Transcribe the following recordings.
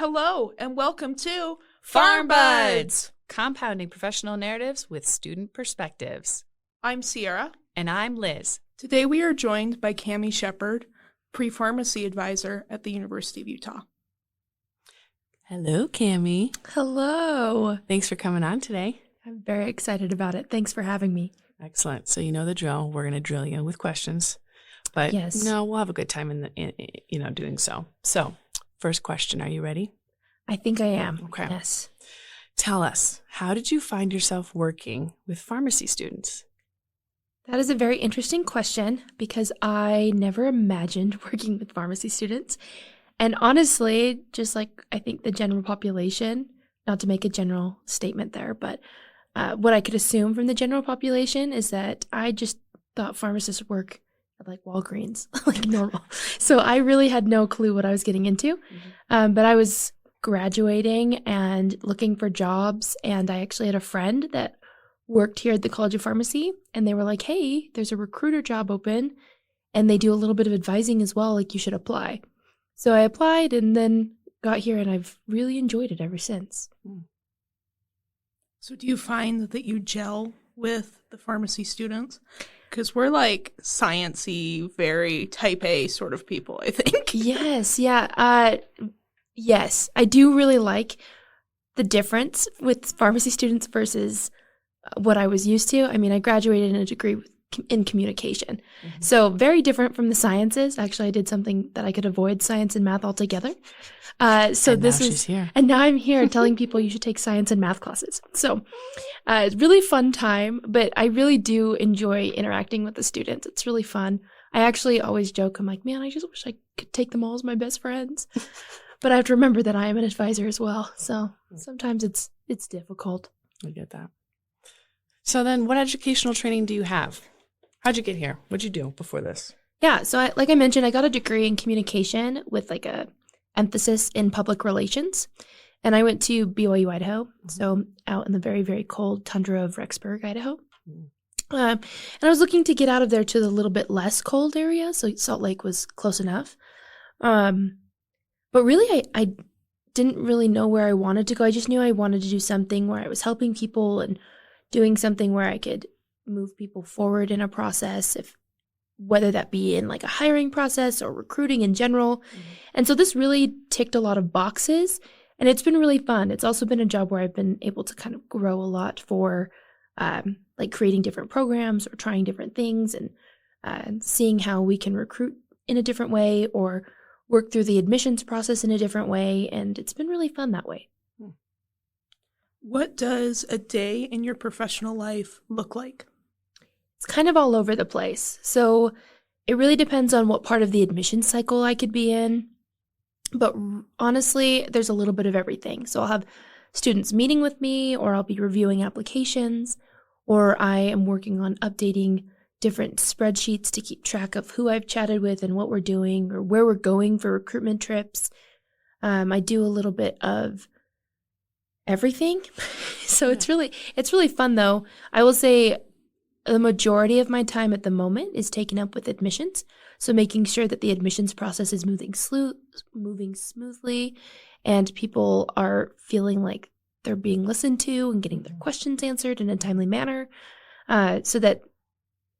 Hello, and welcome to Farm Buds, compounding professional narratives with student perspectives. I'm Sierra. And I'm Liz. Today we are joined by Kammy Shepherd, pre-pharmacy advisor at the University of Utah. Hello, Kammy. Hello. Thanks for coming on today. I'm very excited about it. Thanks for having me. Excellent. So you know the drill. We're going to drill you with questions, but yes, we'll have a good time in doing so. So, first question: are you ready? I think I am. Okay. Yes. Tell us, how did you find yourself working with pharmacy students? That is a very interesting question because I never imagined working with pharmacy students. And honestly, just like I think the general population, not to make a general statement there, but what I could assume from the general population is that I just thought pharmacists work at like Walgreens, like normal. So I really had no clue what I was getting into. But I was graduating and looking for jobs, and I actually had a friend that worked here at the College of Pharmacy, and they were like, hey, there's a recruiter job open, and they do a little bit of advising as well, like you should apply. So I applied and then got here, and I've really enjoyed it ever since. So do you find that you gel with the pharmacy students? Because we're like science-y, very type A sort of people, I think. Yes, yeah. Yes, I do really like the difference with pharmacy students versus what I was used to. I mean, I graduated in a degree in communication. So very different from the sciences. Actually, I did something that I could avoid science and math altogether. She's here. And now I'm here telling people you should take science and math classes. So it's really fun time, but I really do enjoy interacting with the students. It's really fun. I actually always joke, I'm like, man, I just wish I could take them all as my best friends. But I have to remember that I am an advisor as well. So sometimes it's difficult. I get that. So then what educational training do you have? How'd you get here? What'd you do before this? Yeah, so like I mentioned, I got a degree in communication with like a emphasis in public relations. And I went to BYU, Idaho, so out in the very, very cold tundra of Rexburg, Idaho. And I was looking to get out of there to the little bit less cold area, so Salt Lake was close enough. But really, I didn't really know where I wanted to go. I just knew I wanted to do something where I was helping people and doing something where I could move people forward in a process, whether that be in like a hiring process or recruiting in general. And so this really ticked a lot of boxes, and it's been really fun. It's also been a job where I've been able to kind of grow a lot for like creating different programs or trying different things and seeing how we can recruit in a different way or work through the admissions process in a different way. And it's been really fun that way. What does a day in your professional life look like? It's kind of all over the place. So it really depends on what part of the admissions cycle I could be in. But honestly, there's a little bit of everything. So I'll have students meeting with me, or I'll be reviewing applications, or I am working on updating different spreadsheets to keep track of who I've chatted with and what we're doing or where we're going for recruitment trips. I do a little bit of everything. So it's really fun though. I will say the majority of my time at the moment is taken up with admissions. So making sure that the admissions process is moving smoothly and people are feeling like they're being listened to and getting their questions answered in a timely manner, so that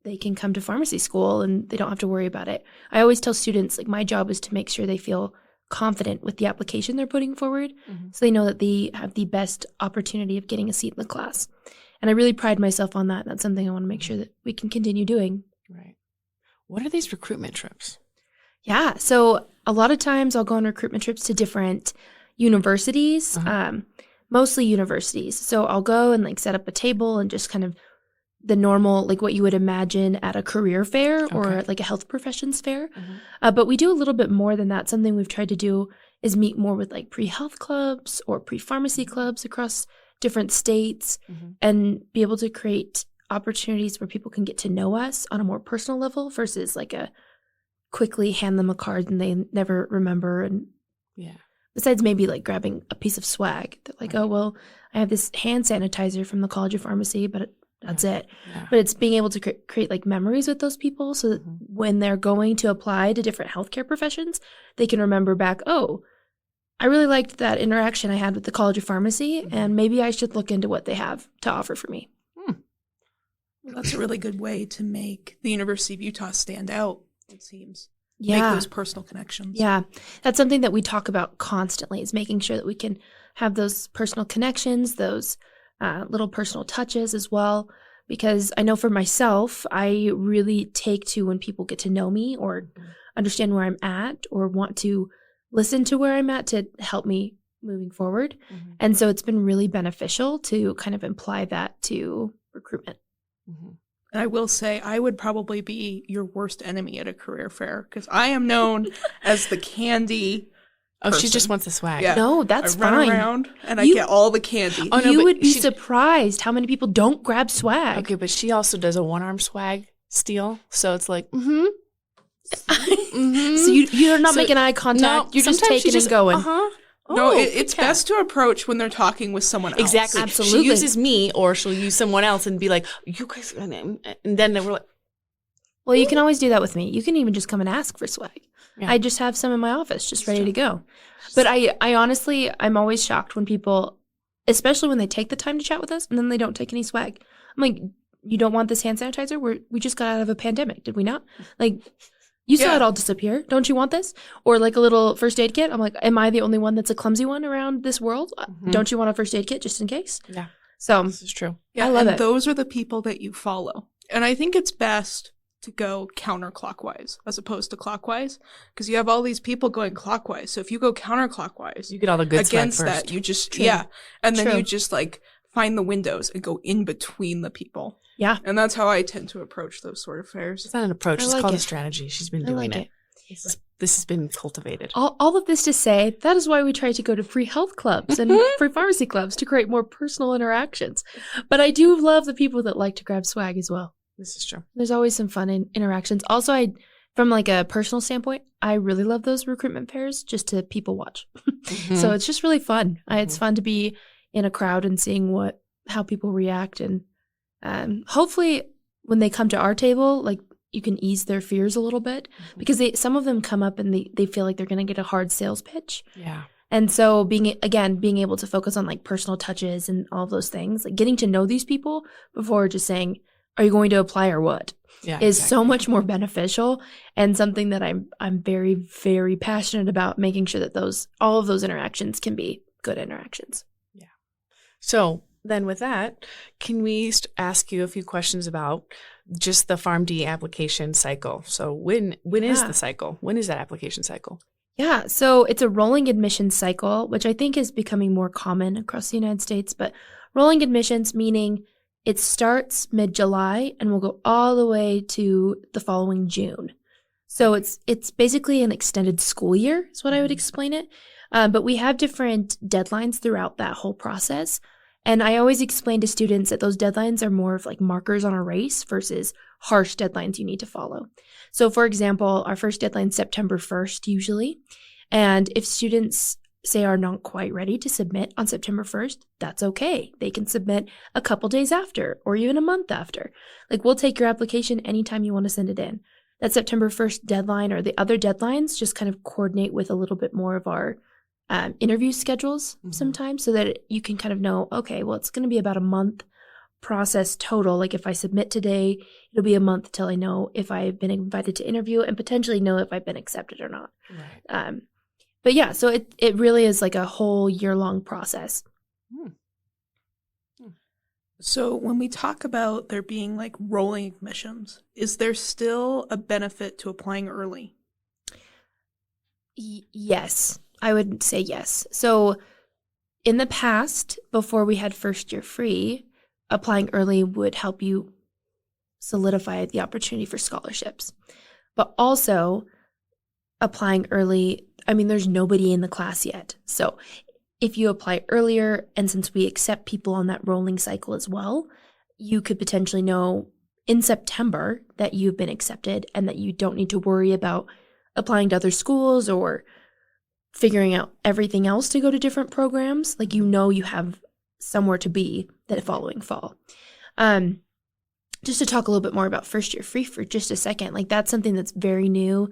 they can come to pharmacy school and they don't have to worry about it. I always tell students, like, my job is to make sure they feel confident with the application they're putting forward, so they know that they have the best opportunity of getting a seat in the class. And I really pride myself on that. That's something I want to make sure that we can continue doing. Right. What are these recruitment trips? Yeah, so a lot of times I'll go on recruitment trips to different universities, mostly universities. So I'll go and like set up a table and just kind of the normal, like what you would imagine at a career fair or like a health professions fair. But we do a little bit more than that. Something we've tried to do is meet more with like pre-health clubs or pre-pharmacy clubs across different states and be able to create opportunities where people can get to know us on a more personal level versus like a quickly hand them a card and they never remember. And besides maybe like grabbing a piece of swag, they're like, oh, well, I have this hand sanitizer from the College of Pharmacy, but that's it. But it's being able to create like memories with those people so that when they're going to apply to different healthcare professions, they can remember back, oh, I really liked that interaction I had with the College of Pharmacy, and maybe I should look into what they have to offer for me. Well, that's a really good way to make the University of Utah stand out, it seems. Yeah. Make those personal connections. Yeah. That's something that we talk about constantly, is making sure that we can have those personal connections, those little personal touches as well. Because I know for myself, I really take to when people get to know me or understand where I'm at or want to listen to where I'm at to help me moving forward. Mm-hmm. And so it's been really beneficial to kind of imply that to recruitment. Mm-hmm. And I will say, I would probably be your worst enemy at a career fair because I am known as the candy Oh, she person. just wants the swag. Yeah. No, that's I run fine. around and I You- get all the candy. Oh, no, You but would be she- surprised how many people don't grab swag. Okay, but she also does a one-arm swag steal. So it's like, Mm-hmm. mhm. So you're not So- making eye contact. No, you're just sometimes she taking and going. Uh-huh. No, Oh, it's good catch. best to approach when they're talking with someone else. Exactly. Absolutely. She uses me or she'll use someone else and be like, you guys, and then we're like, Well, you can always do that with me. You can even just come and ask for swag. Yeah. I just have some in my office just ready to go. But I honestly, I'm always shocked when people, especially when they take the time to chat with us and then they don't take any swag. I'm like, you don't want this hand sanitizer? We just got out of a pandemic, did we not? Like, you saw Yeah. it all disappear. Don't you want this? Or like a little first aid kit. I'm like, am I the only one that's a clumsy one around this world? Mhm. Don't you want a first aid kit just in case? Yeah. So This is true. Yeah, I love and it. those are the people that you follow. And I think it's best to go counterclockwise as opposed to clockwise because you have all these people going clockwise. So if you go counterclockwise You get all the good swag against first. that, you just, True. yeah. And then True. you just like find the windows and go in between the people. yeah, And that's how I tend to approach those sort of fairs. It's not an approach. I It's like called it. a strategy. She's been I doing like it. This has been cultivated. All of this to say, that is why we try to go to free health clubs and free pharmacy clubs to create more personal interactions. But I do love the people that like to grab swag as well. This is true. There's always some fun interactions. Also, from like a personal standpoint, I really love those recruitment fairs just to people watch. So it's just really fun. It's fun to be in a crowd and seeing how people react. And hopefully when they come to our table, like you can ease their fears a little bit because some of them come up and they feel like they're going to get a hard sales pitch. Yeah. And so being able to focus on like personal touches and all of those things, like getting to know these people before just saying, are you going to apply or what? Yeah. Is so much more beneficial and something that I'm very, very passionate about, making sure that all of those interactions can be good interactions. So then with that, can we ask you a few questions about just the PharmD application cycle? So when is Yeah. the cycle? When is that application cycle? Yeah, so it's a rolling admissions cycle, which I think is becoming more common across the United States. But rolling admissions meaning it starts mid-July and will go all the way to the following June. So it's basically an extended school year is what I would explain it. But we have different deadlines throughout that whole process. And I always explain to students that those deadlines are more of like markers on a race versus harsh deadlines you need to follow. So for example, our first deadline is September 1st usually. And if students say are not quite ready to submit on September 1st, that's okay. They can submit a couple days after or even a month after. Like we'll take your application anytime you want to send it in. That September 1st deadline or the other deadlines just kind of coordinate with a little bit more of our interview schedules sometimes so that you can kind of know, okay, well, it's going to be about a month process total. Like if I submit today, it'll be a month till I know if I've been invited to interview and potentially know if I've been accepted or not. Right. But yeah, so it really is like a whole year-long process. So when we talk about there being like rolling admissions, is there still a benefit to applying early? Yes, I would say yes. So in the past, before we had first year free, applying early would help you solidify the opportunity for scholarships. But also applying early, I mean, there's nobody in the class yet. So if you apply earlier, and since we accept people on that rolling cycle as well, you could potentially know in September that you've been accepted and that you don't need to worry about applying to other schools or figuring out everything else to go to different programs. Like, you know, you have somewhere to be the following fall. Just to talk a little bit more about first year free for just a second, like that's something that's very new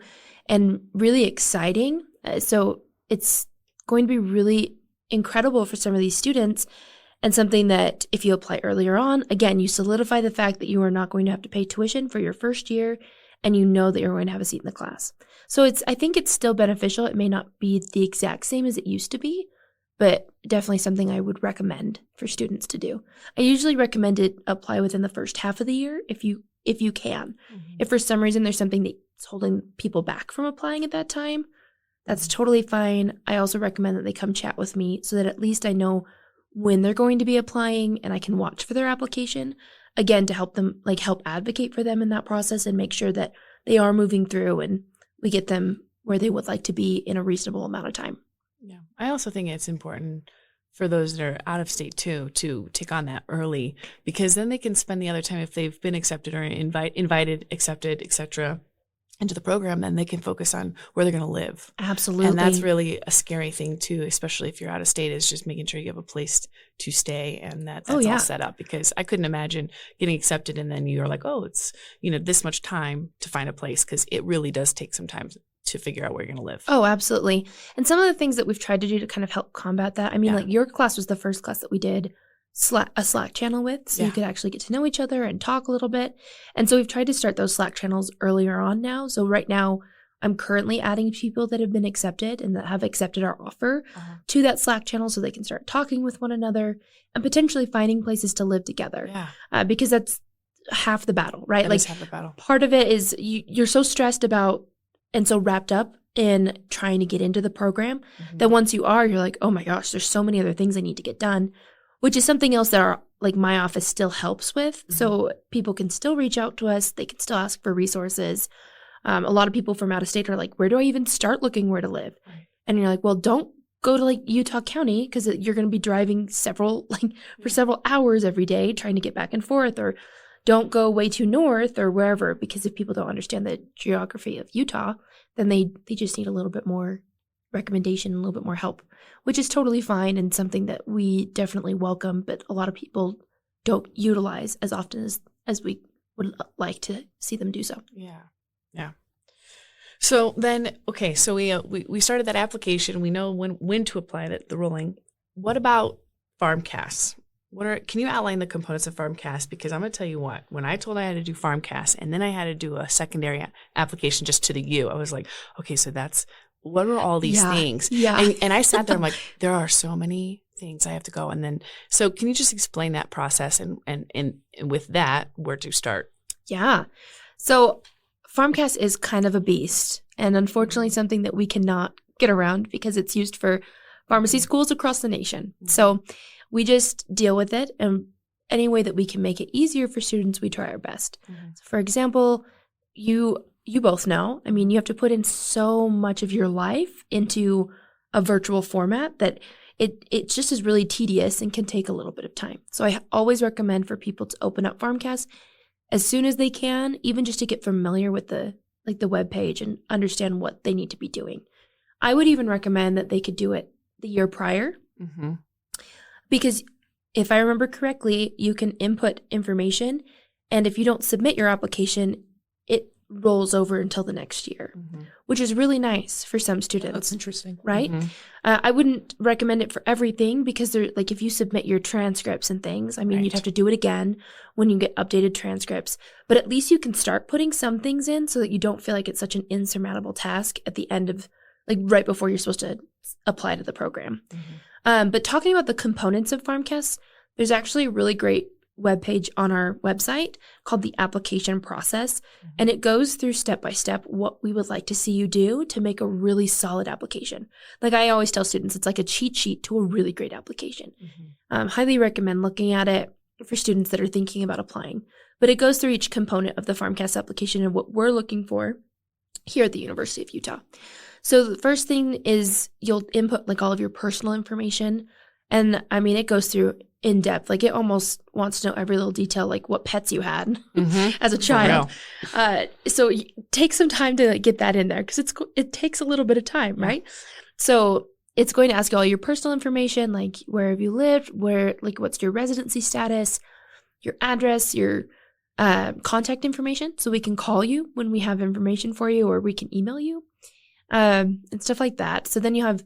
and really exciting. So it's going to be really incredible for some of these students, and something that if you apply earlier on, again, you solidify the fact that you are not going to have to pay tuition for your first year, and you know that you're going to have a seat in the class. So I think it's still beneficial. It may not be the exact same as it used to be, but definitely something I would recommend for students to do. I usually recommend it apply within the first half of the year if you can. Mm-hmm. If for some reason there's something that's holding people back from applying at that time, that's totally fine. I also recommend that they come chat with me so that at least I know when they're going to be applying and I can watch for their application, again, to help them, help advocate for them in that process and make sure that they are moving through and we get them where they would like to be in a reasonable amount of time. Yeah. I also think it's important for those that are out of state too, to take on that early, because then they can spend the other time, if they've been accepted or invited, accepted, etc., into the program, then they can focus on where they're going to live. Absolutely. And that's really a scary thing too, especially if you're out of state, is just making sure you have a place to stay and that's all set up, because I couldn't imagine getting accepted and then you're like, oh, it's, this much time to find a place, because it really does take some time to figure out where you're going to live. Oh, absolutely. And some of the things that we've tried to do to kind of help combat that, I mean, your class was the first class that we did a Slack channel with, so you could actually get to know each other and talk a little bit. And so we've tried to start those Slack channels earlier on now. So right now, I'm currently adding people that have been accepted and that have accepted our offer to that Slack channel so they can start talking with one another and potentially finding places to live together. Yeah. Because that's half the battle, right? That is half the battle. Part of it is you're so stressed about and so wrapped up in trying to get into the program that once you are, you're like, oh my gosh, there's so many other things I need to get done, which is something else that my office still helps with. So people can still reach out to us. They can still ask for resources. A lot of people from out of state are like, where do I even start looking where to live? Right. And you're like, well, don't go to Utah County, because you're going to be driving for several hours every day trying to get back and forth, or don't go way too north or wherever, because if people don't understand the geography of Utah, then they just need a little bit more recommendation, a little bit more help, which is totally fine and something that we definitely welcome, but a lot of people don't utilize as often as we would like to see them do so. Yeah. Yeah. So then, okay, so we started that application. We know when to apply it, the ruling. What about FarmCast? Can you outline the components of FarmCast? Because I'm going to tell you what, when I told I had to do FarmCast and then I had to do a secondary application just to the U, I was like, okay, so what are all these things? Yeah. And I sat there, I'm like, there are so many things I have to go. And then, so can you just explain that process and with that, where to start? Yeah. So FarmCast is kind of a beast, and unfortunately something that we cannot get around because it's used for pharmacy schools across the nation. So we just deal with it, and any way that we can make it easier for students, we try our best. So for example, you both know, I mean, you have to put in so much of your life into a virtual format that it just is really tedious and can take a little bit of time. So I always recommend for people to open up FarmCast as soon as they can, even just to get familiar with the web page and understand what they need to be doing. I would even recommend that they could do it the year prior, because if I remember correctly, you can input information, and if you don't submit your application, it rolls over until the next year, which is really nice for some students. That's interesting. Right? I wouldn't recommend it for everything, because if you submit your transcripts and things, I mean, you'd have to do it again when you get updated transcripts, but at least you can start putting some things in so that you don't feel like it's such an insurmountable task at the end of, right before you're supposed to apply to the program. But talking about the components of FarmCast, there's actually a really great webpage on our website called the application process, and it goes through step by step what we would like to see you do to make a really solid application. I always tell students, it's like a cheat sheet to a really great application. Highly recommend looking at it for students that are thinking about applying. But it goes through each component of the FarmCast application and what we're looking for here at the University of Utah. So the first thing is you'll input all of your personal information, and I mean, it goes through in depth. It almost wants to know every little detail, what pets you had as a child. So take some time to get that in there, because it takes a little bit of time, right? So it's going to ask you all your personal information, where have you lived, what's your residency status, your address, your contact information, so we can call you when we have information for you, or we can email you, and stuff like that. So then you have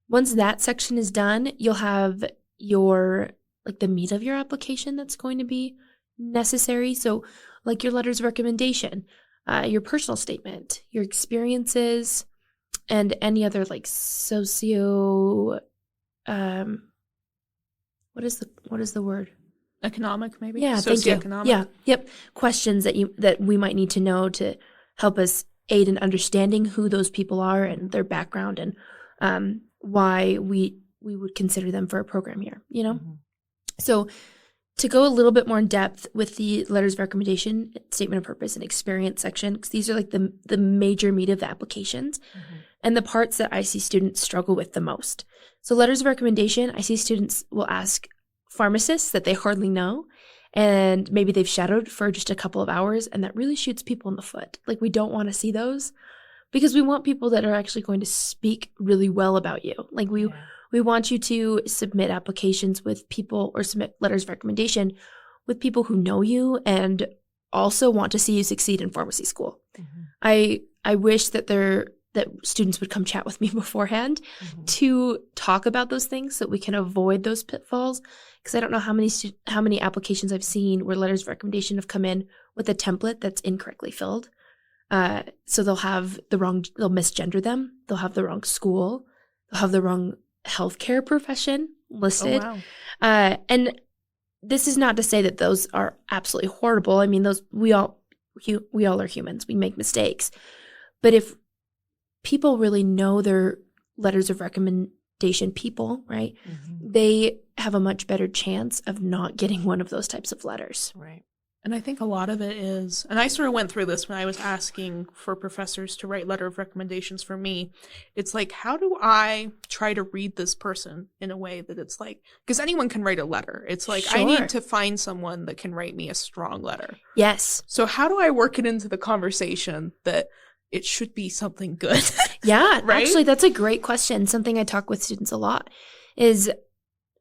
Once that section is done, you'll have your, like, the meat of your application that's going to be necessary. So, like, your letters of recommendation, your personal statement, your experiences, and any other, like, socio, what is the word? Economic, maybe? Yeah, thank you. Socioeconomic. Yeah, yep. Questions that we might need to know to help us aid in understanding who those people are and their background and why we would consider them for a program here, you know? Mm-hmm. So to go a little bit more in depth with the letters of recommendation, statement of purpose, and experience section, because these are like the major meat of the applications and the parts that I see students struggle with the most. So letters of recommendation, I see students will ask pharmacists that they hardly know, and maybe they've shadowed for just a couple of hours, and that really shoots people in the foot. Like, we don't want to see those because we want people that are actually going to speak really well about you. Like, we want you to submit applications with people, or submit letters of recommendation with people who know you and also want to see you succeed in pharmacy school. I wish that students would come chat with me beforehand to talk about those things so that we can avoid those pitfalls. Because I don't know how many applications I've seen where letters of recommendation have come in with a template that's incorrectly filled. So they'll misgender them. They'll have the wrong school. They'll have the wrong healthcare profession listed. Oh, wow. And this is not to say that those are absolutely horrible. I mean, we all are humans. We make mistakes. But if people really know their letters of recommendation people, right? They have a much better chance of not getting one of those types of letters. Right. And I think a lot of it is, and I sort of went through this when I was asking for professors to write letter of recommendations for me. It's like, how do I try to read this person in a way that it's like, because anyone can write a letter. It's like, I need to find someone that can write me a strong letter. Yes. So how do I work it into the conversation that it should be something good? Yeah, right? Actually, that's a great question. Something I talk with students a lot is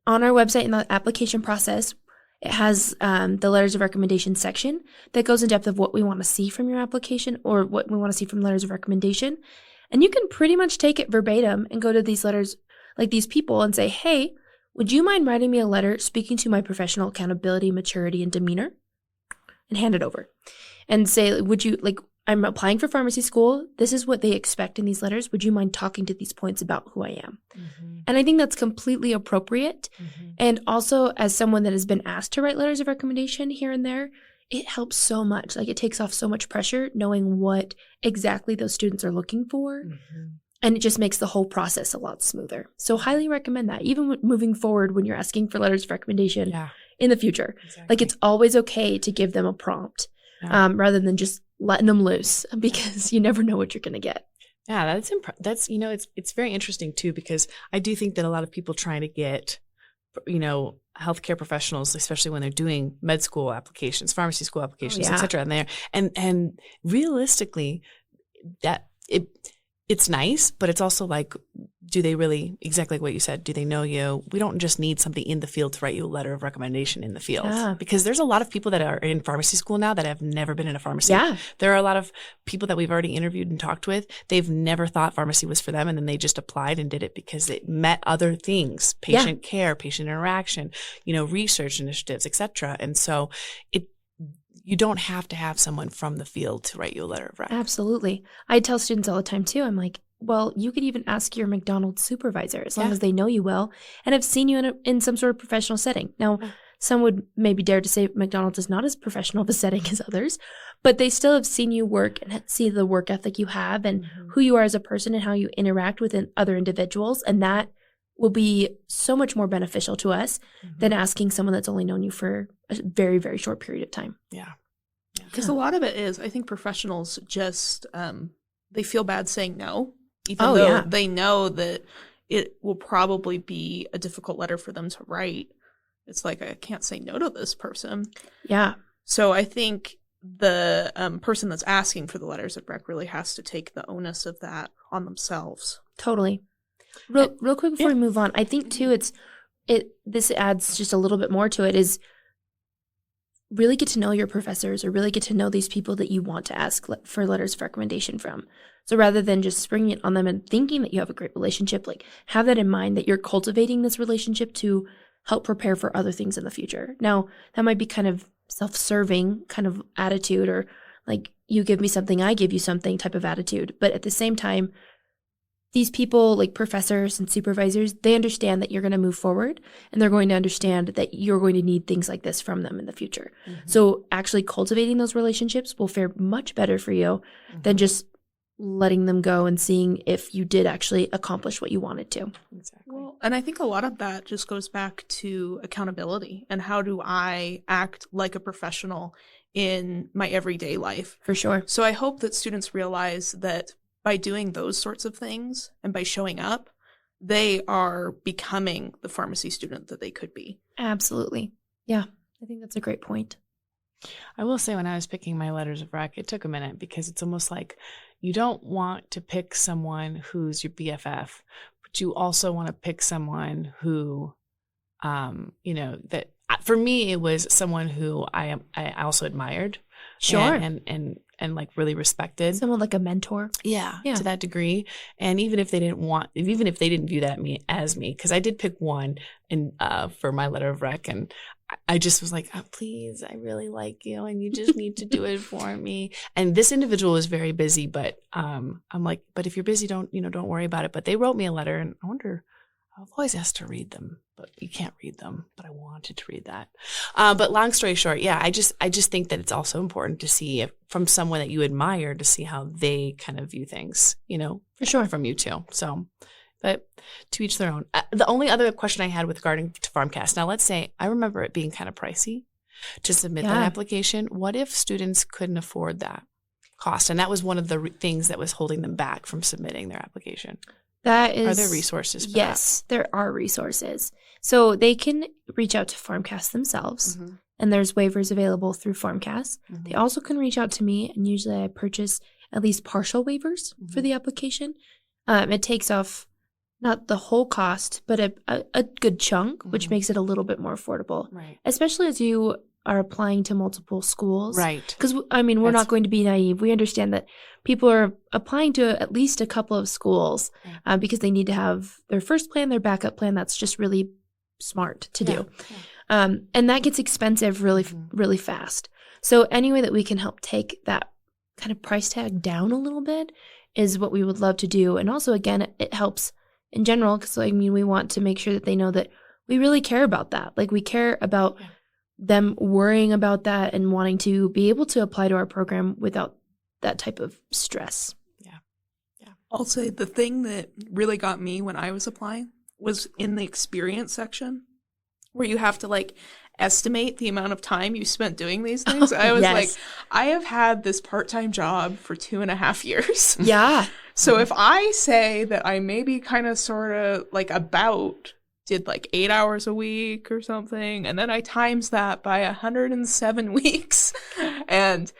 on our website in the application process, it has the letters of recommendation section that goes in depth of what we want to see from your application or what we want to see from letters of recommendation. And you can pretty much take it verbatim and go to these letters, like these people, and say, hey, would you mind writing me a letter speaking to my professional accountability, maturity, and demeanor? And hand it over. And say, would you, like, I'm applying for pharmacy school. This is what they expect in these letters. Would you mind talking to these points about who I am? And I think that's completely appropriate. And also, as someone that has been asked to write letters of recommendation here and there, it helps so much. Like, it takes off so much pressure knowing what exactly those students are looking for. And it just makes the whole process a lot smoother. So highly recommend that, even moving forward when you're asking for letters of recommendation in the future. Exactly. Like, it's always okay to give them a prompt rather than just letting them loose, because you never know what you're going to get. Yeah, that's it's very interesting too, because I do think that a lot of people trying to get, healthcare professionals, especially when they're doing med school applications, pharmacy school applications, et cetera, and realistically, that it's nice, but it's also like, do they really, exactly like what you said, do they know you? We don't just need somebody in the field to write you a letter of recommendation in the field. Because there's a lot of people that are in pharmacy school now that have never been in a pharmacy. There are a lot of people that we've already interviewed and talked with. They've never thought pharmacy was for them, and then they just applied and did it because it met other things, patient care, patient interaction, research initiatives, et cetera. And so you don't have to have someone from the field to write you a letter of rec. Absolutely. I tell students all the time too, I'm like, well, you could even ask your McDonald's supervisor as long as they know you well and have seen you in some sort of professional setting. Now, some would maybe dare to say McDonald's is not as professional of a setting as others, but they still have seen you work and see the work ethic you have and who you are as a person and how you interact with other individuals. And that will be so much more beneficial to us than asking someone that's only known you for a very, very short period of time. Because a lot of it is, I think professionals just, they feel bad saying no, even though they know that it will probably be a difficult letter for them to write. It's like, I can't say no to this person. Yeah. So I think the person that's asking for the letters of rec really has to take the onus of that on themselves. Totally. Real quick before we move on, I think too this adds just a little bit more to it, is really get to know your professors or really get to know these people that you want to ask for letters of recommendation from. So rather than just springing it on them and thinking that you have a great relationship, like have that in mind that you're cultivating this relationship to help prepare for other things in the future. Now, that might be kind of self-serving kind of attitude, or like you give me something, I give you something type of attitude. But at the same time, these people, like professors and supervisors, they understand that you're going to move forward, and they're going to understand that you're going to need things like this from them in the future. So actually cultivating those relationships will fare much better for you than just letting them go and seeing if you did actually accomplish what you wanted to. Exactly. Well, and I think a lot of that just goes back to accountability and how do I act like a professional in my everyday life. For sure. So I hope that students realize that by doing those sorts of things and by showing up, they are becoming the pharmacy student that they could be. Absolutely. Yeah, I think that's a great point. I will say, when I was picking my letters of rec, it took a minute, because it's almost like you don't want to pick someone who's your BFF, but you also want to pick someone who, that for me, it was someone who I also admired. Sure. And like really respected. Someone like a mentor. Yeah, to that degree. And even if they didn't view that as me, because I did pick one for my letter of rec, and I just was like, oh, please, I really like you, and you just need to do it for me. And this individual was very busy, but I'm like, but if you're busy, don't worry about it. But they wrote me a letter, and I wonder, I've always asked to read them, but you can't read them. But I wanted to read that. But long story short, yeah, I just think that it's also important to see from someone that you admire, to see how they kind of view things, For sure. from you too. So, but to each their own. The only other question I had with regarding to PharmCast, now let's say I remember it being kind of pricey to submit that application. What if students couldn't afford that cost? And that was one of the things that was holding them back from submitting their application. Are there resources for that? Yes, there are resources. So they can reach out to PharmCast themselves, and there's waivers available through PharmCast. They also can reach out to me, and usually I purchase at least partial waivers for the application. It takes off not the whole cost, but a good chunk, which makes it a little bit more affordable. Right. Especially as you are applying to multiple schools. Right. Because, we're not going to be naive. We understand that people are applying to at least a couple of schools because they need to have their first plan, their backup plan. That's just really smart to do. Yeah. And that gets expensive really, really fast. So any way that we can help take that kind of price tag down a little bit is what we would love to do. And also, again, it helps in general, because we want to make sure that they know that we really care about that. Like, we care about them worrying about that and wanting to be able to apply to our program without that type of stress. Yeah. I'll say the thing that really got me when I was applying was in the experience section, where you have to estimate the amount of time you spent doing these things. I was like, I have had this part-time job for 2.5 years. Yeah. So if I say that I maybe kind of sort of did 8 hours a week or something, and then I times that by 107 weeks, and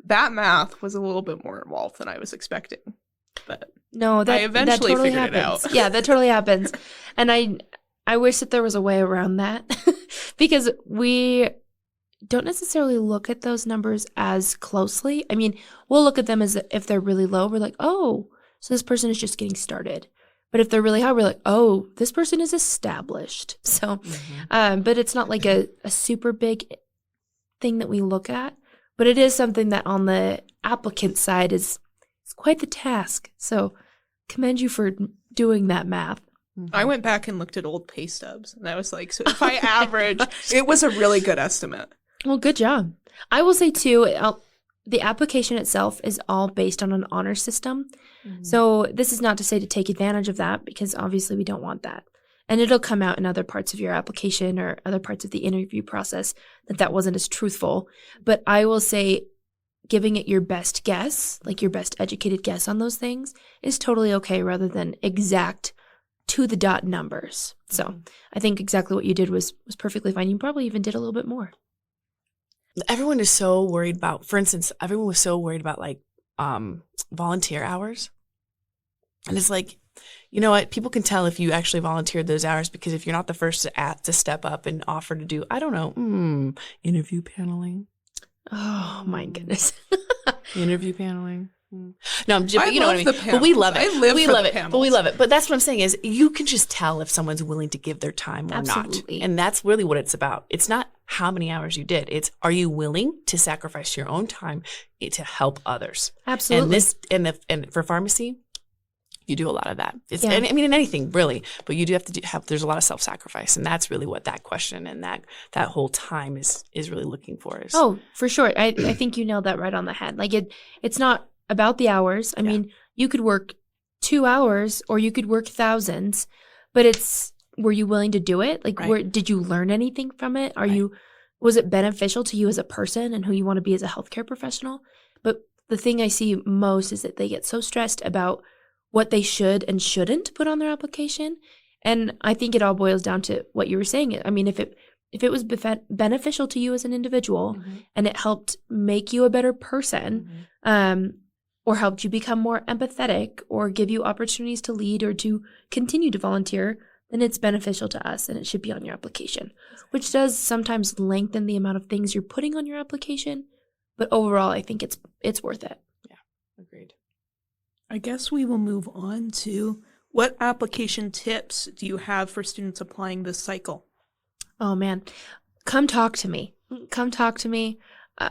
that math was a little bit more involved than I was expecting. But no, I eventually totally figured happens. it out. Yeah, that totally happens. And I wish that there was a way around that because we don't necessarily look at those numbers as closely. We'll look at them as if they're really low. We're like, oh, so this person is just getting started. But if they're really high, we're like, oh, this person is established. So, but it's not like a super big thing that we look at. But it is something that on the applicant side is quite the task. So commend you for doing that math. I went back and looked at old pay stubs, and I was like, so if I average, it was a really good estimate. Well, good job. I will say, too, the application itself is all based on an honor system. So this is not to say to take advantage of that, because obviously we don't want that. And it'll come out in other parts of your application or other parts of the interview process that wasn't as truthful. But I will say giving it your best guess, like your best educated guess on those things, is totally okay rather than exact to the dot numbers. So I think exactly what you did was perfectly fine. You probably even did a little bit more. Everyone is so worried about, for instance, everyone was so worried about volunteer hours. And it's like, You know what? People can tell if you actually volunteered those hours, because if you're not the first to step up and offer to do, I don't know, interview paneling. Oh my goodness. Interview paneling. No, I'm just, I you know love what I the mean. panels. But we love it. I live we for love the it. But panels. we love it. But that's what I'm saying is you can just tell if someone's willing to give their time or Absolutely. not. And that's really what it's about. It's not how many hours you did. It's, are you willing to sacrifice your own time to help others? Absolutely. And for pharmacy, you do a lot of that. It's, Yeah. and I mean, in anything really, but you do have to have, there's a lot of self-sacrifice. And that's really what that question and that whole time is really looking for. Is, Oh, for sure. I think you nailed that right on the head. Like it's not about the hours. I mean, you could work 2 hours or you could work thousands, but it's, were you willing to do it? Like, did you learn anything from it? Was it beneficial to you as a person and who you want to be as a healthcare professional? But the thing I see most is that they get so stressed about what they should and shouldn't put on their application. And I think it all boils down to what you were saying. I mean, if it was beneficial to you as an individual and it helped make you a better person, or helped you become more empathetic or give you opportunities to lead or to continue to volunteer, then it's beneficial to us and it should be on your application, which does sometimes lengthen the amount of things you're putting on your application. But overall, I think it's worth it. Yeah, agreed. I guess we will move on to what application tips do you have for students applying this cycle? Oh, man. Come talk to me. Come talk to me.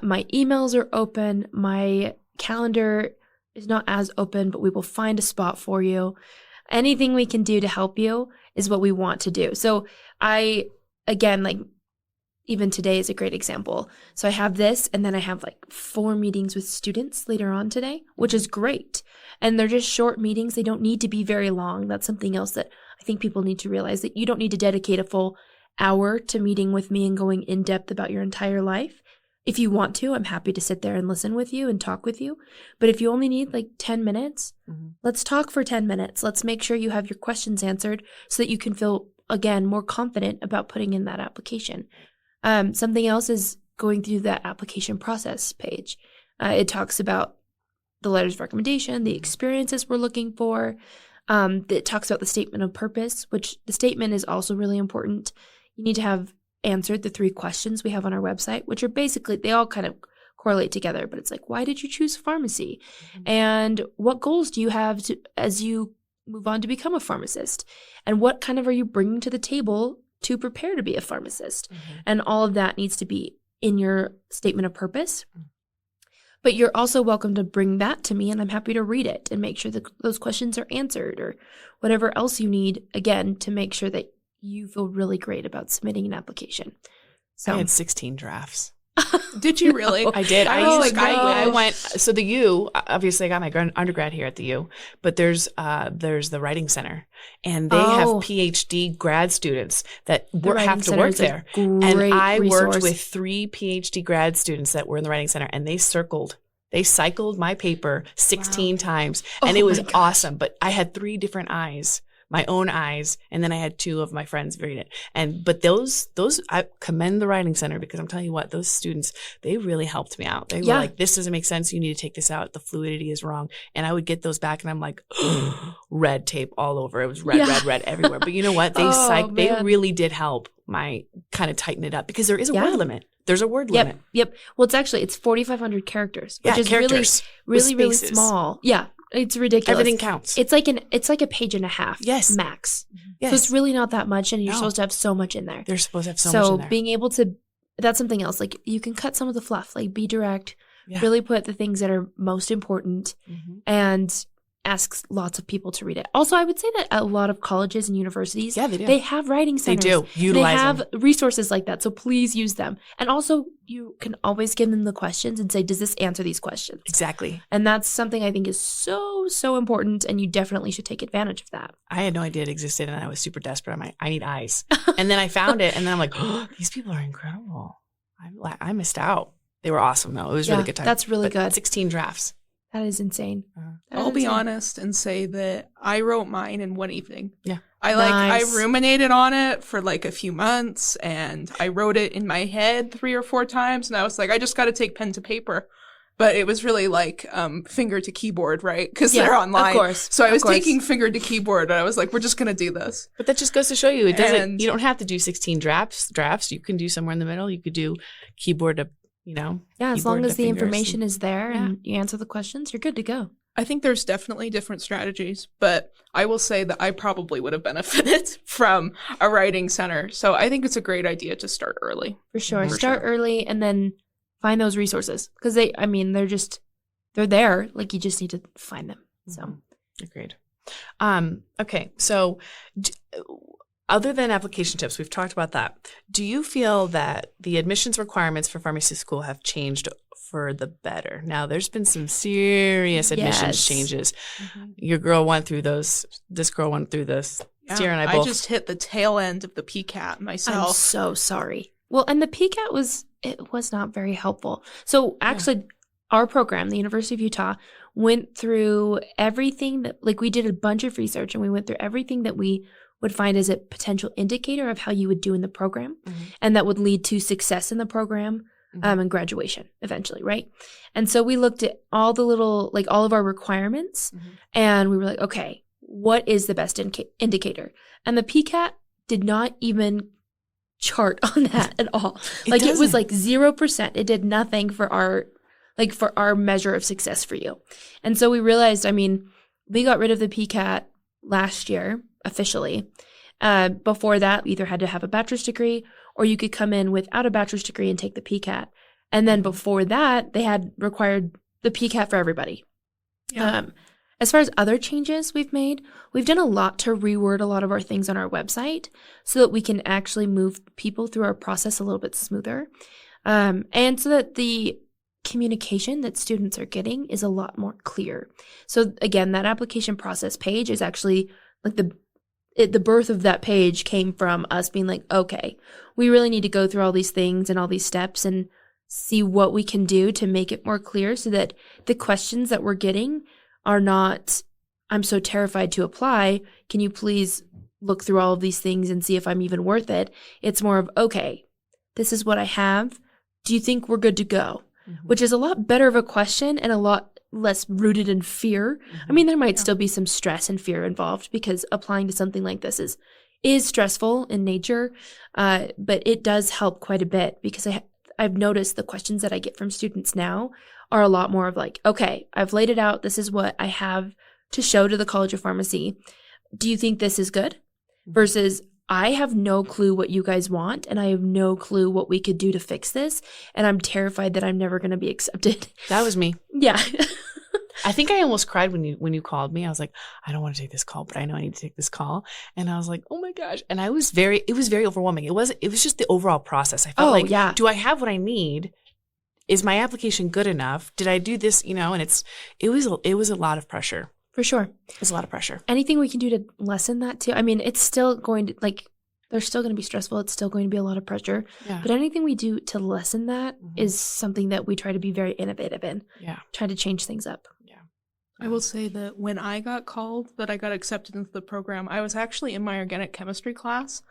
My emails are open. My calendar is not as open, but we will find a spot for you. Anything we can do to help you is what we want to do. So even today is a great example. So I have this, and then I have like 4 meetings with students later on today, which is great. And they're just short meetings. They don't need to be very long. That's something else that I think people need to realize, that you don't need to dedicate a full hour to meeting with me and going in depth about your entire life. If you want to, I'm happy to sit there and listen with you and talk with you. But if you only need like 10 minutes, let's talk for 10 minutes. Let's make sure you have your questions answered so that you can feel, again, more confident about putting in that application. Something else is going through that application process page. It talks about the letters of recommendation, the experiences we're looking for. It talks about the statement of purpose, which the statement is also really important. You need to have answered the 3 questions we have on our website, which are basically, they all kind of correlate together, but it's like, why did you choose pharmacy? And what goals do you have as you move on to become a pharmacist? And what kind of are you bringing to the table to prepare to be a pharmacist? And all of that needs to be in your statement of purpose. But you're also welcome to bring that to me, and I'm happy to read it and make sure that those questions are answered, or whatever else you need, again, to make sure that you feel really great about submitting an application. So I had 16 drafts. Did you really? I did. I wish. went. So the U, obviously, I got my undergrad here at the U, but there's the Writing Center, and they have PhD grad students that have to work there. And I worked with 3 PhD grad students that were in the Writing Center, and they cycled my paper 16 times, and it was awesome. But I had 3 different eyes. My own eyes, and then I had 2 of my friends read it. But those I commend the Writing Center, because I'm telling you what, those students, they really helped me out. They were like, this doesn't make sense. You need to take this out. The fluidity is wrong. And I would get those back, and I'm like, red tape all over. It was red everywhere. But you know what? They really did help my kind of tighten it up, because there is a word limit. There's a word limit. Yep. Well, it's 4,500 characters, which is really small. Yeah. It's ridiculous. Everything counts. It's like a page and a half. Yes. Max. Yes. So it's really not that much, and you're supposed to have so much in there. They're supposed to have so much in there. So being able to, that's something else. Like, you can cut some of the fluff, like be direct, really put the things that are most important, and ask lots of people to read it. Also, I would say that a lot of colleges and universities, they have writing centers. They do. Utilize them. They have resources like that, so please use them. And also, you can always give them the questions and say, does this answer these questions? Exactly. And that's something I think is so important, and you definitely should take advantage of that. I had no idea it existed, and I was super desperate. I'm like, I need eyes. And then I found it, and then I'm like, oh, these people are incredible. I missed out. They were awesome, though. It was really good time. That's really good. 16 drafts. That is insane. I'll be honest and say that I wrote mine in one evening. Yeah. I ruminated on it for like a few months, and I wrote it in my head 3 or 4 times, and I was like, I just got to take pen to paper. but it was really like finger to keyboard, right? Because Yeah, they're online. of course. So I was of course. taking finger to keyboard, and I was like, we're just going to do this. But that just goes to show you, it doesn't. And- You don't have to do 16 drafts. You can do somewhere in the middle. You could do keyboard to, Yeah, as long keyboard as to the fingers information and- is there Yeah. and you answer the questions, you're good to go. I think there's definitely different strategies, but I will say that I probably would have benefited from a writing center. So I think it's a great idea to start early. For sure. For Start sure. early and then find those resources because they're there. Like you just need to find them. So Mhm. Agreed. Okay, so other than application tips, we've talked about that. Do you feel that the admissions requirements for pharmacy school have changed for the better? Now, there's been some serious admissions Yes. changes. Your girl went through those. This girl went through this. Sierra and I both. just hit the tail end of the PCAT I'm myself. so sorry. Well, and the PCAT was not very helpful. So actually, our program, the University of Utah, went through everything that, like, we did a bunch of research and we went through everything that we would find as a potential indicator of how you would do in the program, and that would lead to success in the program and graduation eventually, right? And so we looked at all the little, like all of our requirements, and we were like, okay, what is the best indicator? And the PCAT did not even chart on that at all. Like it was like 0%. It did nothing for our measure of success for you. And so we realized, I mean, we got rid of the PCAT last year officially. Before that, we either had to have a bachelor's degree or you could come in without a bachelor's degree and take the PCAT. And then before that, they had required the PCAT for everybody. Yeah. As far as other changes we've made, we've done a lot to reword a lot of our things on our website so that we can actually move people through our process a little bit smoother. And so that the communication that students are getting is a lot more clear. So again, that application process page is actually like the birth of that page came from us being like, okay, we really need to go through all these things and all these steps and see what we can do to make it more clear so that the questions that we're getting are not, I'm so terrified to apply. Can you please look through all of these things and see if I'm even worth it? It's more of, okay, this is what I have. Do you think we're good to go? Which is a lot better of a question and a lot less rooted in fear. I mean, there might still be some stress and fear involved because applying to something like this is stressful in nature, but it does help quite a bit because I've noticed the questions that I get from students now are a lot more of like, okay, I've laid it out. This is what I have to show to the College of Pharmacy. Do you think this is good? Versus I have no clue what you guys want and I have no clue what we could do to fix this. And I'm terrified that I'm never going to be accepted. That was me. Yeah. I think I almost cried when you called me. I was like, I don't want to take this call, but I know I need to take this call. And I was like, oh my gosh. And it was very overwhelming. It was just the overall process. I felt like, yeah. Do I have what I need? Is my application good enough? Did I do this? And it was a lot of pressure. For sure. It was a lot of pressure. Anything we can do to lessen that too. I mean, it's still going to, like, they're still going to be stressful. It's still going to be a lot of pressure. Yeah. But anything we do to lessen that is something that we try to be very innovative in. Yeah. Try to change things up. Yeah. I will say that when I got called that I got accepted into the program, I was actually in my organic chemistry class.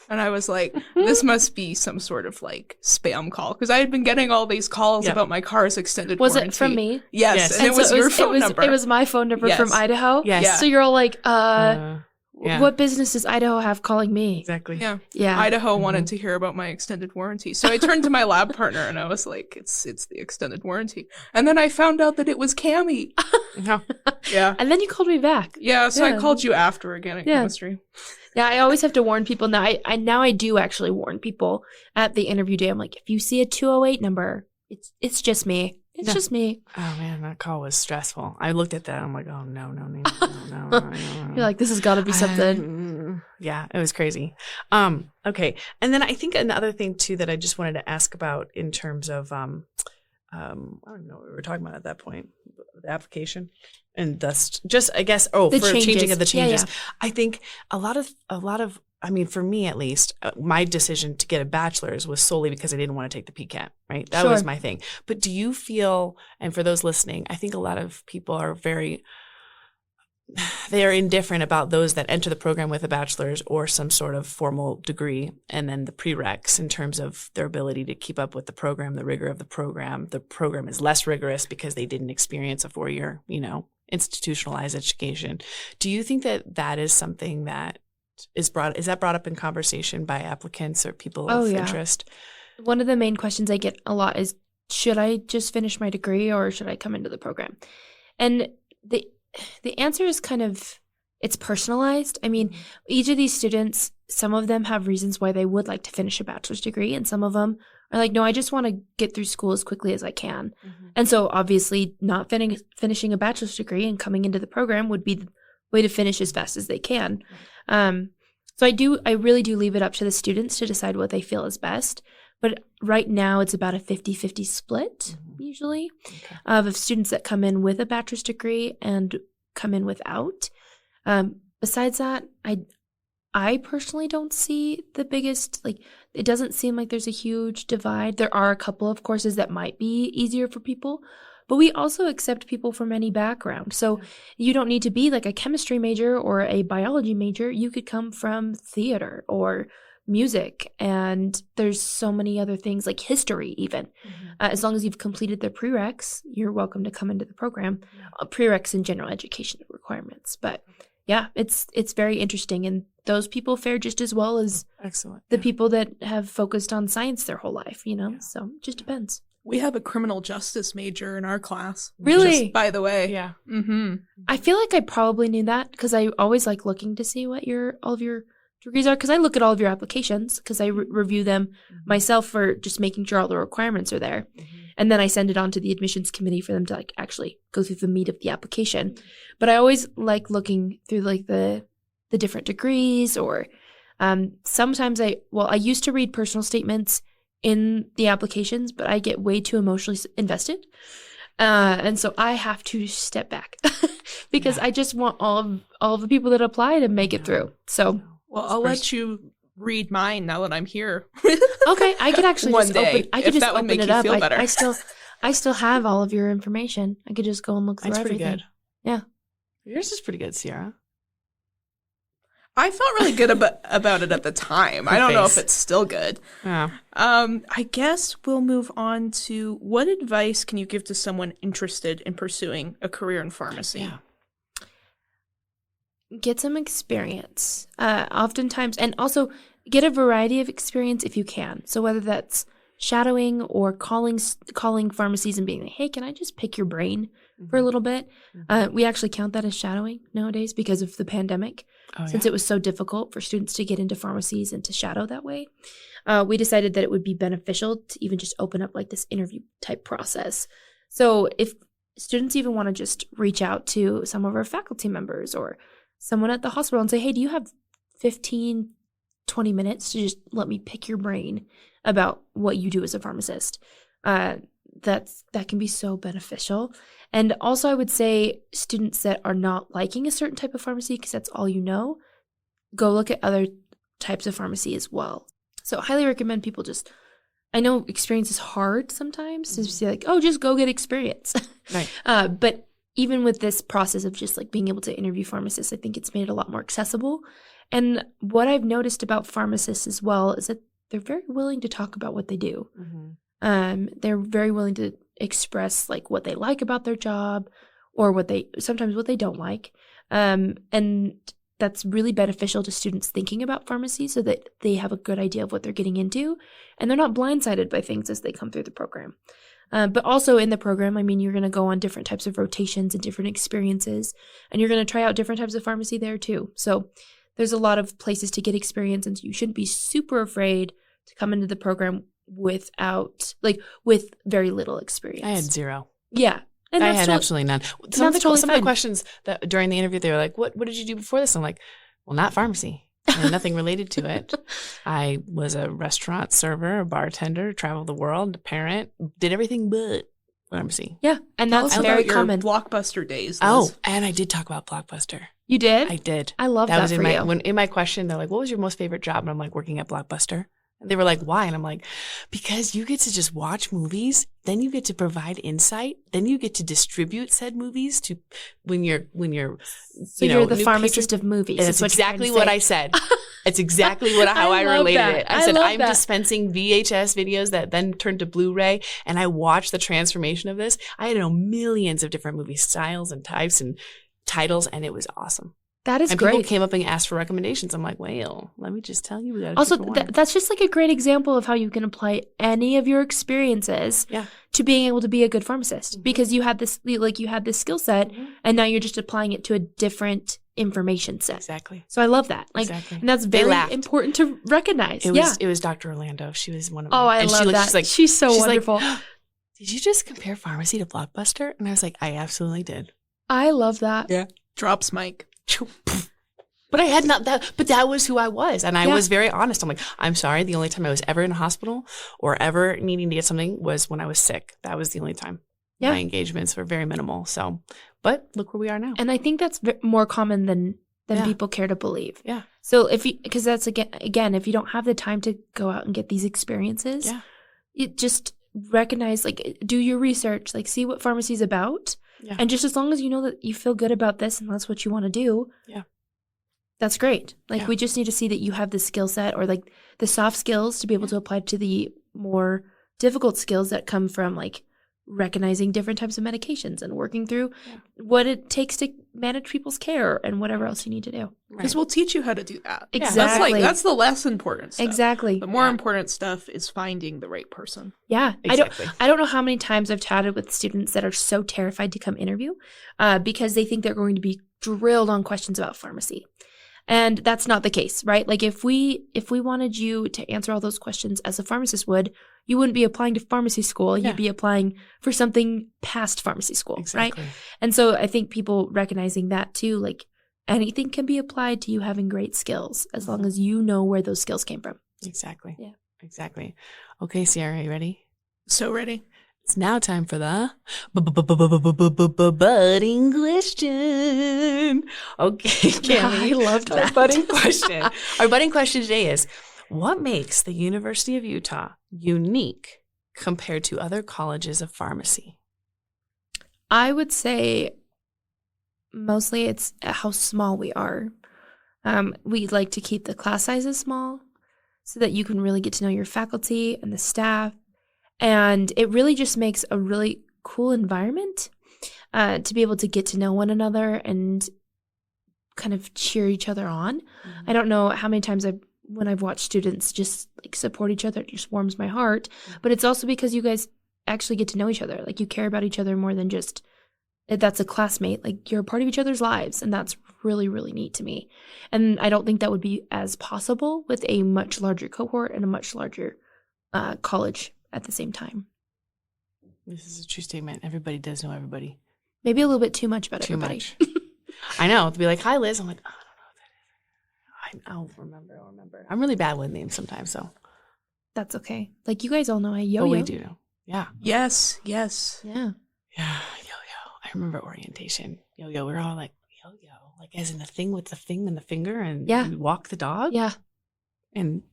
And I was like, this must be some sort of like spam call because I had been getting all these calls about my car's extended Was warranty. it from me? Yes. And it was your phone number. It was my phone number from Idaho. Yes. Yeah. So you're all like, Yeah. what business does Idaho have calling me? Exactly. Yeah. Yeah. Idaho wanted to hear about my extended warranty. So I turned to my lab partner and I was like, it's the extended warranty. And then I found out that it was Kammy. Yeah. Yeah. And then you called me back. Yeah. So Yeah. I called you after organic chemistry. Yeah, I always have to warn people. Now I do actually warn people at the interview day. I'm like, if you see a 208 number, it's just me. It's just me. Oh man, that call was stressful. I looked at that. I'm like, oh no. You're like, this has got to be something. Yeah, it was crazy. Okay. And then I think another thing too that I just wanted to ask about in terms of I don't know what we were talking about at that point, the application. And thus just, I guess, The for changes. changing of the changes. Yeah. I think a lot of, I mean, for me at least, my decision to get a bachelor's was solely because I didn't want to take the PCAT, right? That was Sure. my thing. But do you feel, and for those listening, I think a lot of people are very they are indifferent about those that enter the program with a bachelor's or some sort of formal degree, and then the prereqs in terms of their ability to keep up with the program, the rigor of the program. The program is less rigorous because they didn't experience a 4-year, institutionalized education. Do you think that that is something that is brought up in conversation by applicants or people of interest? One of the main questions I get a lot is, should I just finish my degree or should I come into the program? And the answer is it's personalized. I mean, each of these students, some of them have reasons why they would like to finish a bachelor's degree, and some of them are like, no, I just want to get through school as quickly as I can. Mm-hmm. And so obviously not finishing a bachelor's degree and coming into the program would be the way to finish as fast as they can. So I really do leave it up to the students to decide what they feel is best. But right now it's about a 50-50 split, usually, of students that come in with a bachelor's degree and come in without. Besides that, I personally don't see the biggest, it doesn't seem like there's a huge divide. There are a couple of courses that might be easier for people, but we also accept people from any background. So you don't need to be like a chemistry major or a biology major. You could come from theater or music, and there's so many other things like history even. As long as you've completed the prereqs, you're welcome to come into the program. Prereqs and general education requirements. But yeah, it's very interesting, and those people fare just as well as the people that have focused on science their whole life, so it just depends. We have a criminal justice major in our class. Really? Just by the way. Yeah. Mm-hmm. I feel like I probably knew that because I always like looking to see what all of your degrees are, because I look at all of your applications because I review them myself for just making sure all the requirements are there. And then I send it on to the admissions committee for them to actually go through the meat of the application. But I always like looking through the different degrees, or sometimes I used to read personal statements in the applications, but I get way too emotionally invested. And so I have to step back because I just want all of the people that apply to make it through. So, well, I'll let you read mine now that I'm here. Okay, I could actually One just day, open. I could if just that would open make it you up. feel better. I still have all of your information. I could just go and look through That's everything. pretty good. Yeah, yours is pretty good, Sierra. I felt really good about it at the time. I don't know if it's still good. Yeah. I guess we'll move on to, what advice can you give to someone interested in pursuing a career in pharmacy? Yeah. get some experience. Oftentimes, and also get a variety of experience if you can. So whether that's shadowing or calling pharmacies and being like, hey, can I just pick your brain for a little bit? We actually count that as shadowing nowadays because of the pandemic. Since it was so difficult for students to get into pharmacies and to shadow that way, we decided that it would be beneficial to even just open up like this interview type process. So if students even want to just reach out to some of our faculty members or someone at the hospital and say, hey, do you have 15, 20 minutes to just let me pick your brain about what you do as a pharmacist? That can be so beneficial. And also I would say students that are not liking a certain type of pharmacy, because that's all you know, go look at other types of pharmacy as well. So I highly recommend people I know experience is hard sometimes to say like, oh, just go get experience. Right. But even with this process of just like being able to interview pharmacists, I think it's made it a lot more accessible. And what I've noticed about pharmacists as well is that they're very willing to talk about what they do. They're very willing to express like what they like about their job or sometimes what they don't like. And that's really beneficial to students thinking about pharmacy so that they have a good idea of what they're getting into and they're not blindsided by things as they come through the program. But also in the program, I mean, you're going to go on different types of rotations and different experiences, and you're going to try out different types of pharmacy there too. So there's a lot of places to get experience, and you shouldn't be super afraid to come into the program with very little experience. I had zero. Yeah. And I had absolutely none. Some of the fine. questions that during the interview, they were like, what did you do before this? I'm like, well, not pharmacy. And nothing related to it. I was a restaurant server, a bartender, traveled the world, a parent, did everything but pharmacy. Yeah. And that's very common. Blockbuster days. Liz. Oh, and I did talk about Blockbuster. You did? I did. I love that was for you. In my question, they're like, what was your most favorite job? And I'm like, working at Blockbuster. And they were like, why? And I'm like, because you get to just watch movies, then you get to provide insight, then you get to distribute said movies to when you're So you're the pharmacist of movies. That's exactly what I said. It's exactly how I related it. I said, I'm dispensing VHS videos that then turned to Blu-ray, and I watched the transformation of this. I know millions of different movie styles and types and titles, and it was awesome. That is and great. People came up and asked for recommendations. I'm like, well, let me just tell you. We got also, that's just like a great example of how you can apply any of your experiences to being able to be a good pharmacist, because you had this skill set, and now you're just applying it to a different information set. Exactly. So I love that. And that's very important to recognize. It was Dr. Orlando. She was one of them. Oh, I love that. She's so wonderful. Like, did you just compare pharmacy to Blockbuster? And I was like, I absolutely did. I love that. Yeah. Drops mic. But I had not that, but that was who I was. And I was very honest. I'm like, I'm sorry. The only time I was ever in a hospital or ever needing to get something was when I was sick. That was the only time. Yeah. My engagements were very minimal. So, but look where we are now. And I think that's more common than people care to believe. Yeah. So because that's again, if you don't have the time to go out and get these experiences, it just recognize, like, do your research, like, see what pharmacy is about. Yeah. And just as long as you know that you feel good about this and that's what you want to do, that's great. Like, we just need to see that you have the skill set, or like the soft skills to be able to apply to the more difficult skills that come from, like, recognizing different types of medications and working through what it takes to manage people's care and whatever else you need to do. Because we'll teach you how to do that. Exactly. That's the less important stuff. Exactly. The more important stuff is finding the right person. Yeah. Exactly. I don't know how many times I've chatted with students that are so terrified to come interview because they think they're going to be drilled on questions about pharmacy. And that's not the case, right? Like, if we wanted you to answer all those questions as a pharmacist would, you wouldn't be applying to pharmacy school. You'd be applying for something past pharmacy school, right? And so I think people recognizing that too, like, anything can be applied to you having great skills as long as you know where those skills came from. Exactly. Yeah. Exactly. Okay, Sierra, you ready? So ready. It's now time for the budding question. Okay, Kammy. I loved that. Our budding question. Our budding question today is, what makes the University of Utah unique compared to other colleges of pharmacy? I would say mostly it's how small we are. We like to keep the class sizes small so that you can really get to know your faculty and the staff. And it really just makes a really cool environment to be able to get to know one another and kind of cheer each other on. Mm-hmm. I don't know how many times when I've watched students just like support each other, it just warms my heart. Mm-hmm. But it's also because you guys actually get to know each other. Like, you care about each other more than just that's a classmate. Like, you're a part of each other's lives, and that's really, really neat to me. And I don't think that would be as possible with a much larger cohort and a much larger college at the same time. This is a true statement. Everybody does know everybody. Maybe a little bit too much about everybody. Too much. I know. To be like, hi, Liz. I'm like, I don't know what that is. I'll remember. I'm really bad with names sometimes, so. That's okay. Like, you guys all know Yo-Yo. Oh, we do know. Yeah. Yes. Yeah. Yeah, Yo-Yo. I remember orientation. Yo-Yo. We were all like, Yo-Yo. Like, as in the thing with the thing and the finger, and we walk the dog. Yeah. And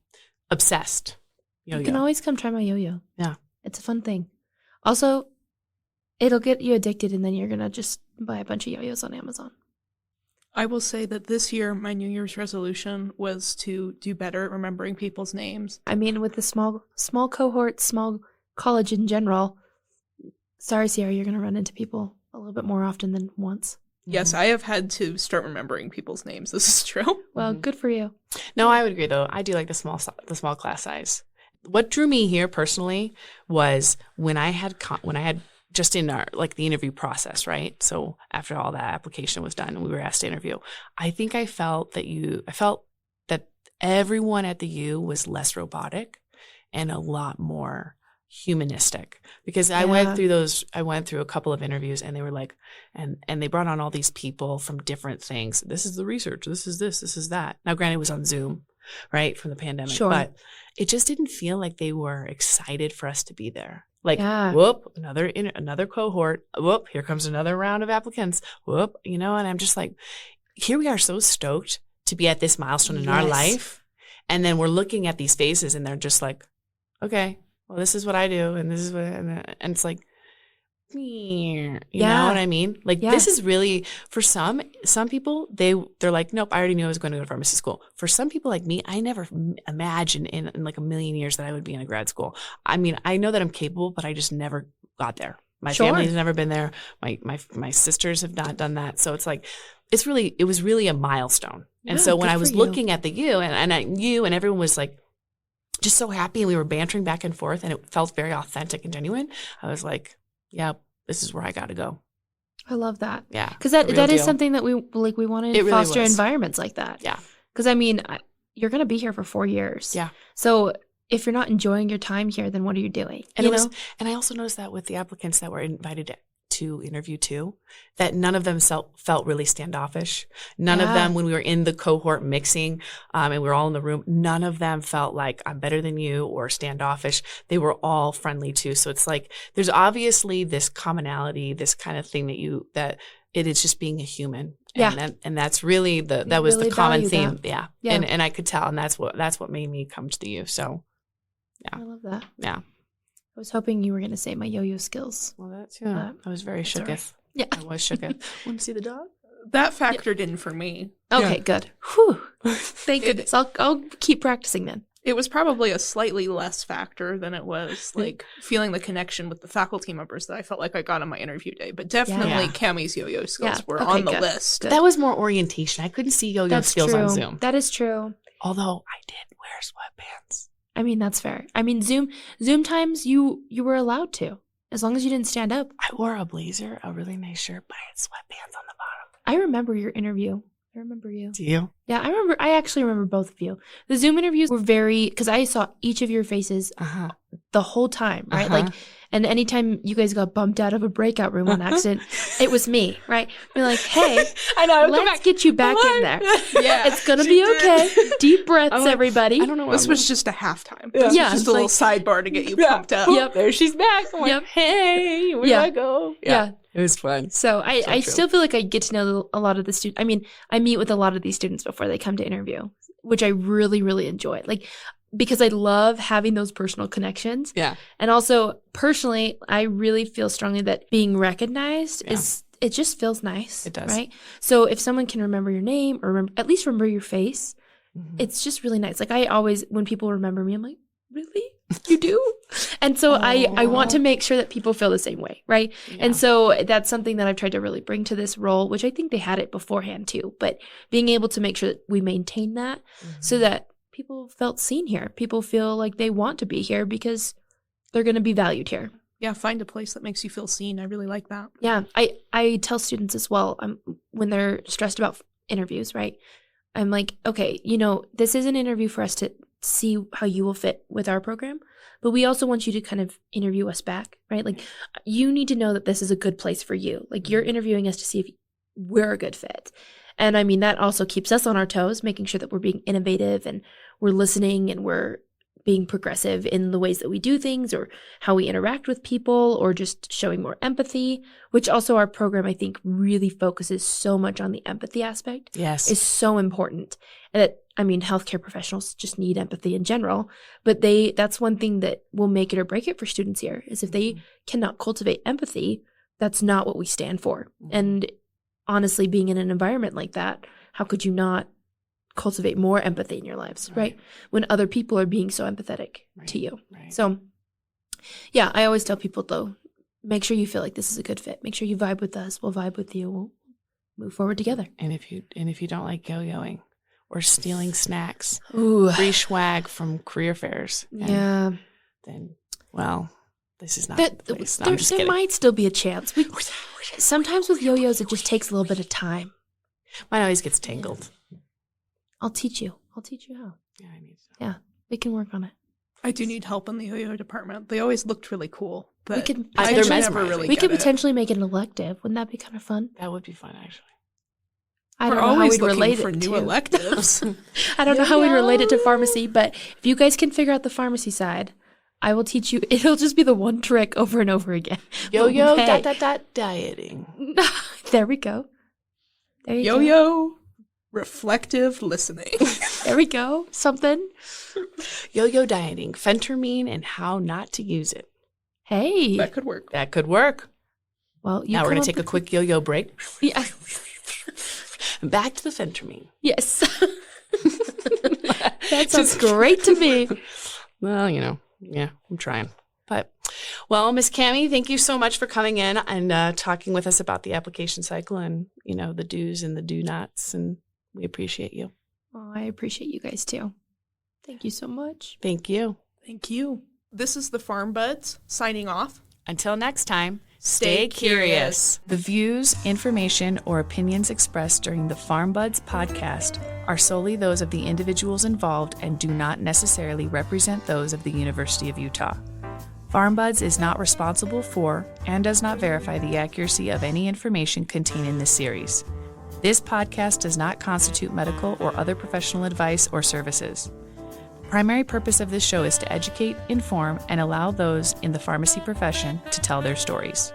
obsessed. Yo-Yo. You can always come try my yo-yo. Yeah. It's a fun thing. Also, it'll get you addicted, and then you're going to just buy a bunch of yo-yos on Amazon. I will say that this year, my New Year's resolution was to do better at remembering people's names. I mean, with the small cohort, small college in general, sorry, Sierra, you're going to run into people a little bit more often than once. Yes, I have had to start remembering people's names. This is true. Well, good for you. No, I would agree, though. I do like the small class size. What drew me here personally was when I had just in our, like, the interview process, right? So after all that application was done and we were asked to interview, I think I felt that everyone at the U was less robotic and a lot more humanistic, because I went through a couple of interviews, and they were like, and they brought on all these people from different things. This is the research. This is this. This is that. Now, granted, it was on Zoom, right, from the pandemic, but it just didn't feel like they were excited for us to be there. Like, whoop, another cohort. Whoop, here comes another round of applicants. Whoop, and I'm just like, here we are, so stoked to be at this milestone in our life. And then we're looking at these faces and they're just like, okay, well, this is what I do. And this is what, and it's like, you know what I mean? Like this is really, for some people, they're like, nope, I already knew I was going to go to pharmacy school. For some people like me, I never imagined in like a million years that I would be in a grad school. I mean, I know that I'm capable, but I just never got there. My family's never been there. My sisters have not done that. So it's like, it was really a milestone. And so when I was looking at the you and everyone was like just so happy and we were bantering back and forth and it felt very authentic and genuine, I was like, yeah, this is where I got to go. I love that. Yeah. Because that is something that we want to really foster was. environments like that. Yeah. Because I mean, you're going to be here for 4 years. Yeah. So if you're not enjoying your time here, then what are you doing? And and I also noticed that with the applicants that were invited to interview too, that none of them felt really standoffish. None of them, when we were in the cohort mixing and we were all in the room, none of them felt like I'm better than you or standoffish. They were all friendly too. So it's like there's obviously this commonality, this kind of thing that it is just being a human. And that's really that was the common theme. Yeah. And I could tell, and that's what made me come to the U. So yeah. I love that. Yeah. I was hoping you were going to say my yo-yo skills. Well, I was very shooketh. Right. Yeah. I was shooketh. Want to see the dog? That factored in for me. Okay, good. Whew. Thank goodness. I'll keep practicing then. It was probably a slightly less factor than it was like feeling the connection with the faculty members that I felt like I got on my interview day. But definitely Kammy's yo-yo skills were on the list. That was more orientation. I couldn't see yo-yo skills on Zoom. That is true. Although I did wear sweatpants. I mean, that's fair. I mean, Zoom times you were allowed to, as long as you didn't stand up. I wore a blazer, a really nice shirt, but I had sweatpants on the bottom. I remember your interview. I remember you. Do you? Yeah, I actually remember both of you. The Zoom interviews were because I saw each of your faces the whole time, right? Like, and anytime you guys got bumped out of a breakout room on accident, it was me, right? We're like, hey, I know, let's get you back in there. Yeah, it's going to be okay. Deep breaths, everybody. I don't know. This was just a halftime. Yeah. This was just a little sidebar to get you pumped up. Yep, there she's back. I'm like, hey, where do I go? Yeah. It was fun. So I still feel like I get to know a lot of the students. I mean, I meet with a lot of these students before they come to interview, which I really, really enjoy. Like, because I love having those personal connections. Yeah. And also, personally, I really feel strongly that being recognized it just feels nice. It does. Right? So if someone can remember your name or at least remember your face, it's just really nice. Like I always, when people remember me, I'm like, really? You do? And so I want to make sure that people feel the same way, right? Yeah. And so that's something that I've tried to really bring to this role, which I think they had it beforehand too, but being able to make sure that we maintain that so that people felt seen here. People feel like they want to be here because they're going to be valued here. Yeah, find a place that makes you feel seen. I really like that. Yeah, I tell students as well when they're stressed about interviews, right? I'm like, okay, this is an interview for us to see how you will fit with our program, but we also want you to kind of interview us back, right? Like you need to know that this is a good place for you. Like you're interviewing us to see if we're a good fit. And I mean, that also keeps us on our toes, making sure that we're being innovative and we're listening and we're being progressive in the ways that we do things or how we interact with people or just showing more empathy, which also our program, I think, really focuses so much on the empathy aspect. Yes. Is so important. And healthcare professionals just need empathy in general, but that's one thing that will make it or break it for students here is if they cannot cultivate empathy, that's not what we stand for. And honestly, being in an environment like that, how could you not cultivate more empathy in your lives, right? When other people are being so empathetic to you. Right. So, yeah, I always tell people, though, make sure you feel like this is a good fit. Make sure you vibe with us. We'll vibe with you. We'll move forward together. And if you don't like yo-yoing or stealing snacks, Ooh. Free swag from career fairs, then, well, this is not the place. No, I'm just kidding. There might still be a chance. Sometimes with yo-yos, it just takes a little bit of time. Mine always gets tangled. I'll teach you how. Yeah, I need to. Yeah, we can work on it. I do need help in the yo-yo department. They always looked really cool, but we could potentially make it an elective. Wouldn't that be kind of fun? That would be fun, actually. I don't know how we'd relate for it new to electives. I don't know how we'd relate it to pharmacy, but if you guys can figure out the pharmacy side, I will teach you. It'll just be the one trick over and over again. Yo-yo dieting. There we go. There you go. Yo-yo. Reflective listening. There we go. Something. Yo-yo dieting, phentermine, and how not to use it. Hey. That could work. That could work. Well, you Now we're come going up to take a with- quick yo-yo break. Yeah. Back to the phentermine. Yes. That sounds great to me. Well, yeah, I'm trying. But, well, Miss Kammy, thank you so much for coming in and talking with us about the application cycle and, the do's and the do-nots. And we appreciate you. Oh, I appreciate you guys too. Thank you so much. Thank you. Thank you. This is the Farm Buds signing off. Until next time, Stay curious. The views, information, or opinions expressed during the Farm Buds podcast are solely those of the individuals involved and do not necessarily represent those of the University of Utah. Farm Buds is not responsible for and does not verify the accuracy of any information contained in this series. This podcast does not constitute medical or other professional advice or services. The primary purpose of this show is to educate, inform, and allow those in the pharmacy profession to tell their stories.